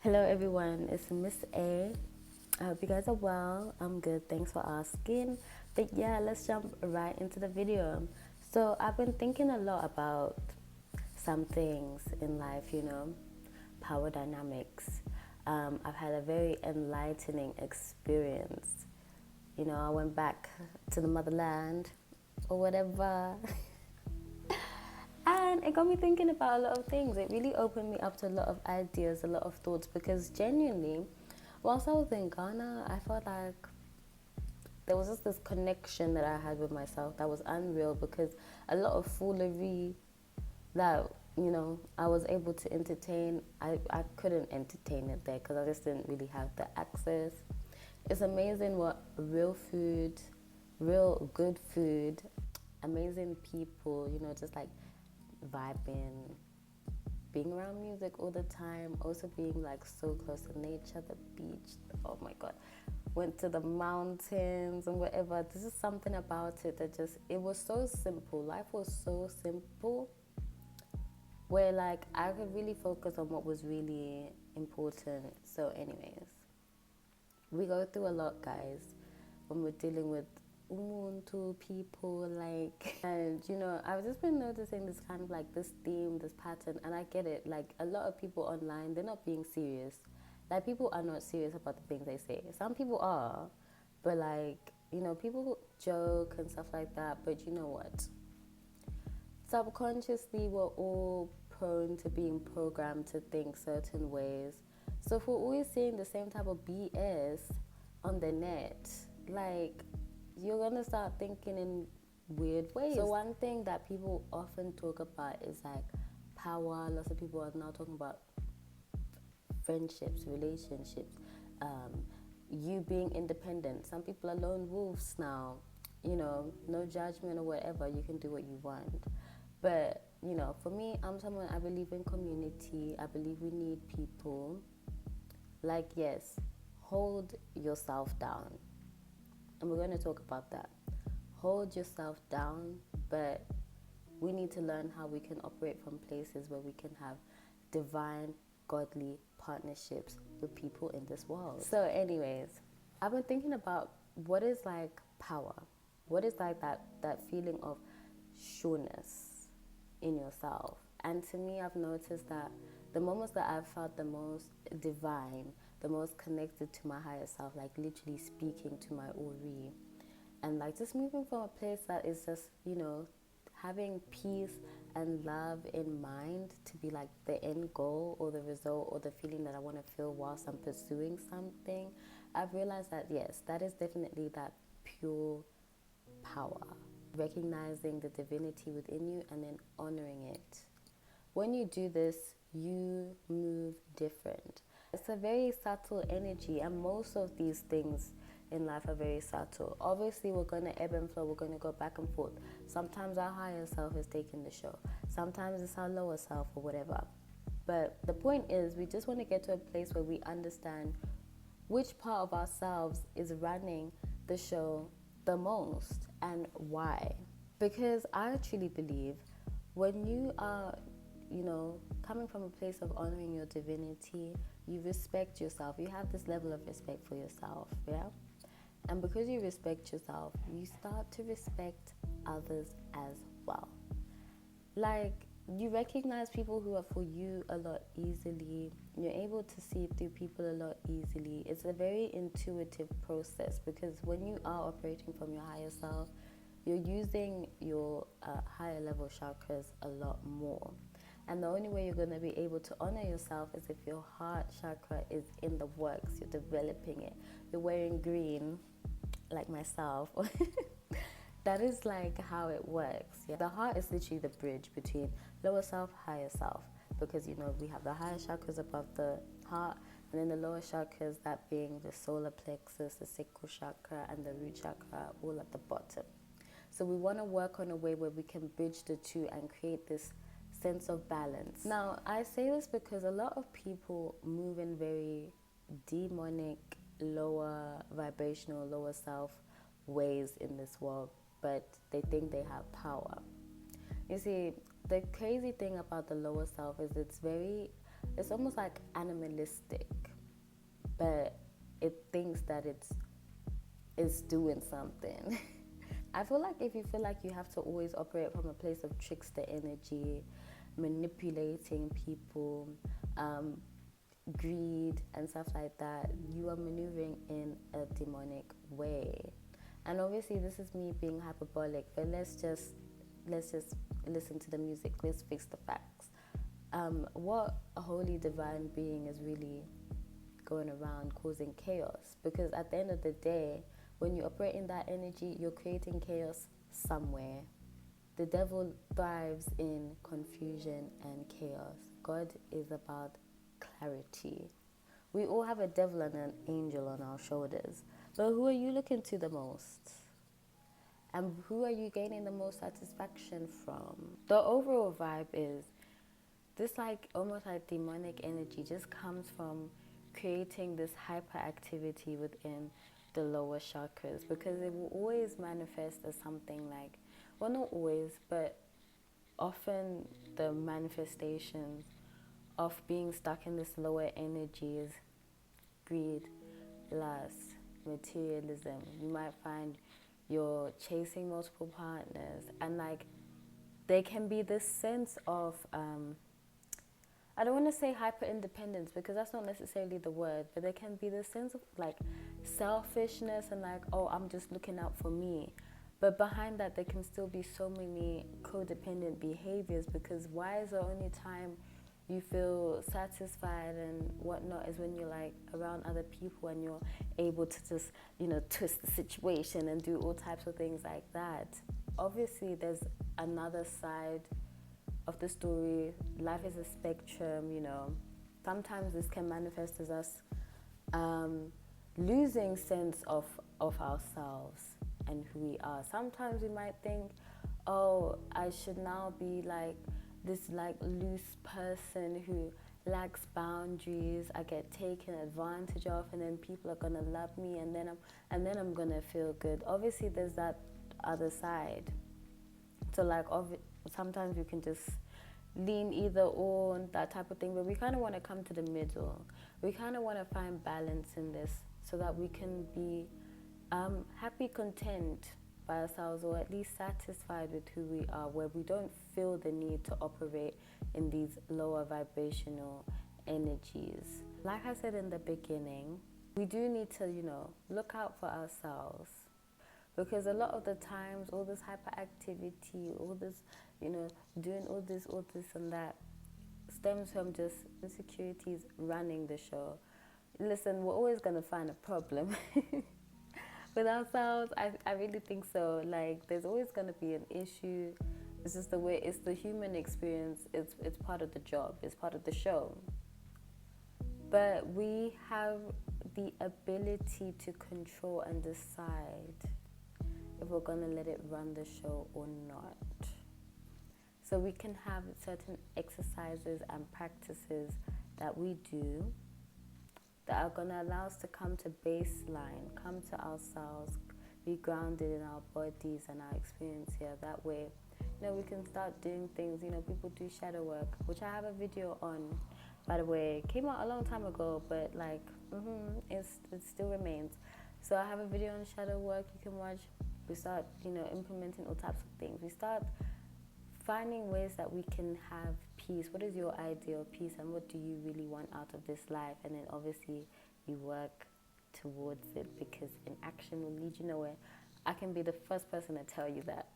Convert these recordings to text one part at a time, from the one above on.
Hello everyone, it's Miss A. I hope you guys are well. I'm good, thanks for asking. But yeah, let's jump right into the video. So I've been thinking a lot about some things in life, power dynamics. I've had a very enlightening experience. I went back to the motherland or whatever. And it got me thinking about a lot of things. It really opened me up to a lot of ideas, a lot of thoughts, because genuinely, whilst I was in Ghana, I felt like there was just this connection that I had with myself that was unreal, because a lot of foolery that, I was able to entertain, I couldn't entertain it there because I just didn't really have the access. It's amazing what real food, real good food, amazing people, just like vibing, being around music all the time, also being like so close to nature, the beach, oh my god, went to the mountains and whatever. This is something about it that it was so simple. Life was so simple where like I could really focus on what was really important. So anyways, we go through a lot, guys, when we're dealing with Ubuntu people, like, and I've just been noticing this kind of like this theme, this pattern, and I get it. Like, a lot of people online, they're not being serious. Like, people are not serious about the things they say. Some people are, but like, people joke and stuff like that. But you know what? Subconsciously, we're all prone to being programmed to think certain ways. So if we're always seeing the same type of BS on the net, like, you're gonna start thinking in weird ways. So one thing that people often talk about is like power. Lots of people are now talking about friendships, relationships, you being independent. Some people are lone wolves now, no judgment or whatever. You can do what you want. But, for me, I'm someone, I believe in community. I believe we need people. Like, yes, hold yourself down. And we're going to talk about that. Hold yourself down, but we need to learn how we can operate from places where we can have divine, godly partnerships with people in this world. So, anyways, I've been thinking about what is like power. What is like that feeling of sureness in yourself. And to me, I've noticed that the moments that I've felt the most divine, the most connected to my higher self, like literally speaking to my Ori, and like just moving from a place that is just, having peace and love in mind to be like the end goal or the result or the feeling that I want to feel whilst I'm pursuing something. I've realized that yes, that is definitely that pure power. Recognizing the divinity within you and then honoring it. When you do this, you move different. It's a very subtle energy, and most of these things in life are very subtle. Obviously, we're going to ebb and flow, we're going to go back and forth. Sometimes our higher self is taking the show, sometimes it's our lower self or whatever. But the point is, we just want to get to a place where we understand which part of ourselves is running the show the most and why. Because I truly believe when you are, coming from a place of honoring your divinity, you respect yourself. You have this level of respect for yourself, yeah? And because you respect yourself, you start to respect others as well. Like, you recognize people who are for you a lot easily. You're able to see through people a lot easily. It's a very intuitive process, because when you are operating from your higher self, you're using your higher level chakras a lot more. And the only way you're going to be able to honor yourself is if your heart chakra is in the works. You're developing it. You're wearing green, like myself. That is like how it works. Yeah? The heart is literally the bridge between lower self, higher self, because we have the higher chakras above the heart, and then the lower chakras, that being the solar plexus, the sacral chakra, and the root chakra, all at the bottom. So we want to work on a way where we can bridge the two and create this sense of balance. Now, I say this because a lot of people move in very demonic, lower vibrational, lower self ways in this world, but they think they have power. You see, the crazy thing about the lower self is it's very it's almost like animalistic, but it thinks that it's doing something. I feel like if you feel like you have to always operate from a place of trickster energy, manipulating people, greed and stuff like that, you are maneuvering in a demonic way. And obviously this is me being hyperbolic, but let's just listen to the music. Let's fix the facts. What a holy divine being is really going around causing chaos? Because at the end of the day, when you operate in that energy, you're creating chaos somewhere. The devil thrives in confusion and chaos. God is about clarity. We all have a devil and an angel on our shoulders, but who are you looking to the most? And who are you gaining the most satisfaction from? The overall vibe is this, like almost like demonic energy just comes from creating this hyperactivity within the lower chakras, because it will always manifest as something like, well, not always, but often the manifestations of being stuck in this lower energy is greed, lust, materialism. You might find you're chasing multiple partners, and like there can be this sense of I don't want to say hyper independence, because that's not necessarily the word, but there can be this sense of like selfishness and like, oh, I'm just looking out for me. But behind that, there can still be so many codependent behaviors, because why is the only time you feel satisfied and whatnot is when you're like around other people and you're able to just, twist the situation and do all types of things like that. Obviously, there's another side of the story. Life is a spectrum, Sometimes this can manifest as us losing sense of ourselves and who we are. Sometimes we might think, oh, I should now be like this like loose person who lacks boundaries. I get taken advantage of, and then people are gonna love me, and then I'm gonna feel good. Obviously, there's that other side. So like, sometimes we can just lean either or, that type of thing, but we kind of want to come to the middle. We kind of want to find balance in this so that we can be happy, content by ourselves, or at least satisfied with who we are, where we don't feel the need to operate in these lower vibrational energies. Like I said in the beginning, we do need to, look out for ourselves, because a lot of the times, all this hyperactivity, all this, doing all this and that, stems from just insecurities running the show. Listen, we're always going to find a problem with ourselves. I really think so. Like, there's always going to be an issue. It's just the way, it's the human experience. It's part of the job. It's part of the show. But we have the ability to control and decide if we're going to let it run the show or not. So we can have certain exercises and practices that we do that are going to allow us to come to baseline, come to ourselves, be grounded in our bodies and our experience here. That way, we can start doing things. People do shadow work, which I have a video on, by the way. It came out a long time ago, but like, it still remains. So I have a video on shadow work you can watch. We start, implementing all types of things. We start finding ways that we can have peace. What is your ideal peace, and what do you really want out of this life? And then obviously you work towards it, because in action will lead you nowhere. I can be the first person to tell you that.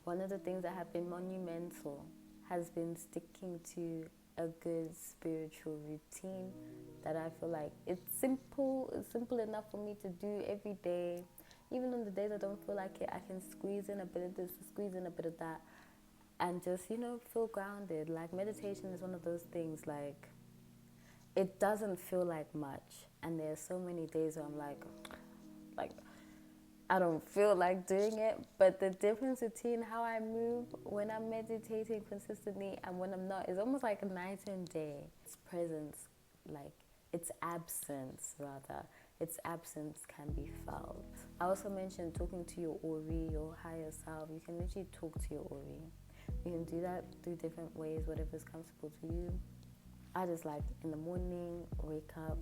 One of the things that have been monumental has been sticking to a good spiritual routine that I feel like it's simple enough for me to do every day. Even on the days I don't feel like it, I can squeeze in a bit of this, squeeze in a bit of that, and just, feel grounded. Like, meditation is one of those things, like, it doesn't feel like much. And there are so many days where I'm like, I don't feel like doing it. But the difference between how I move when I'm meditating consistently and when I'm not is almost like a night and day. Its presence, like, its absence, rather. Its absence can be felt. I also mentioned talking to your Ori, your higher self. You can literally talk to your Ori. You can do that through different ways, whatever's comfortable to you. I just like in the morning, wake up,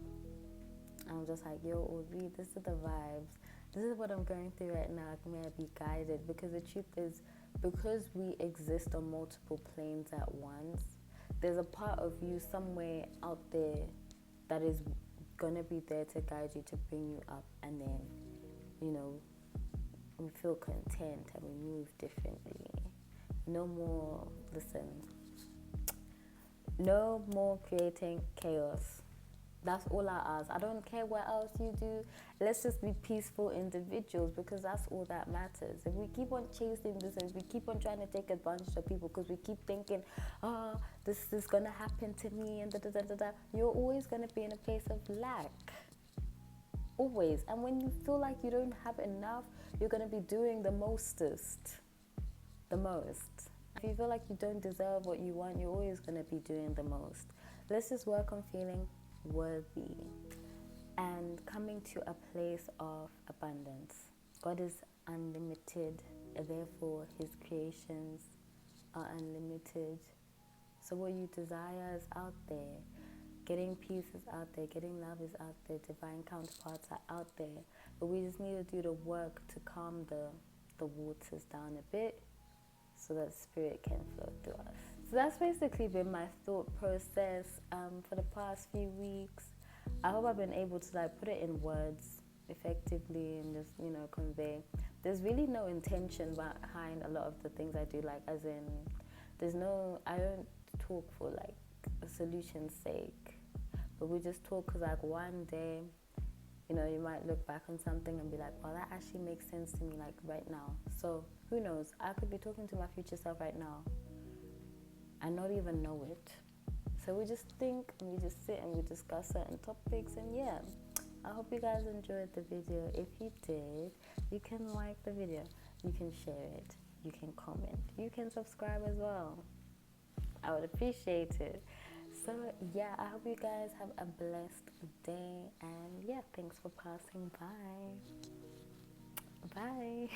I'm just like, yo, Audrey, this is the vibes. This is what I'm going through right now. May I be guided? Because the truth is, because we exist on multiple planes at once, there's a part of you somewhere out there that is gonna be there to guide you, to bring you up, and then, you know, we feel content and we move differently. No more, listen, no more creating chaos. That's all I ask. I don't care what else you do. Let's just be peaceful individuals, because that's all that matters. If we keep on chasing this, if we keep on trying to take advantage of people because we keep thinking, oh, this is going to happen to me and da da da da da, you're always going to be in a place of lack. Always. And when you feel like you don't have enough, you're going to be doing the mostest. The most. If you feel like you don't deserve what you want, you're always going to be doing the most. Let's just work on feeling worthy and coming to a place of abundance. God is unlimited, therefore his creations are unlimited. So what you desire is out there. Getting peace is out there, getting love is out there, divine counterparts are out there. But we just need to do the work to calm the waters down a bit so that spirit can flow through us. So that's basically been my thought process for the past few weeks. I hope I've been able to like put it in words effectively and just, you know, convey. There's really no intention behind a lot of the things I do, like as in I don't talk for like a solution's sake, but we just talk because like one day, you know, you might look back on something and be like, well, that actually makes sense to me like right now. So who knows, I could be talking to my future self right now and not even know it. So we just think and we just sit and we discuss certain topics, and yeah, I hope you guys enjoyed the video. If you did, you can like the video, you can share it, you can comment, you can subscribe as well. I would appreciate it. So yeah, I hope you guys have a blessed day, and yeah, thanks for passing by. Bye.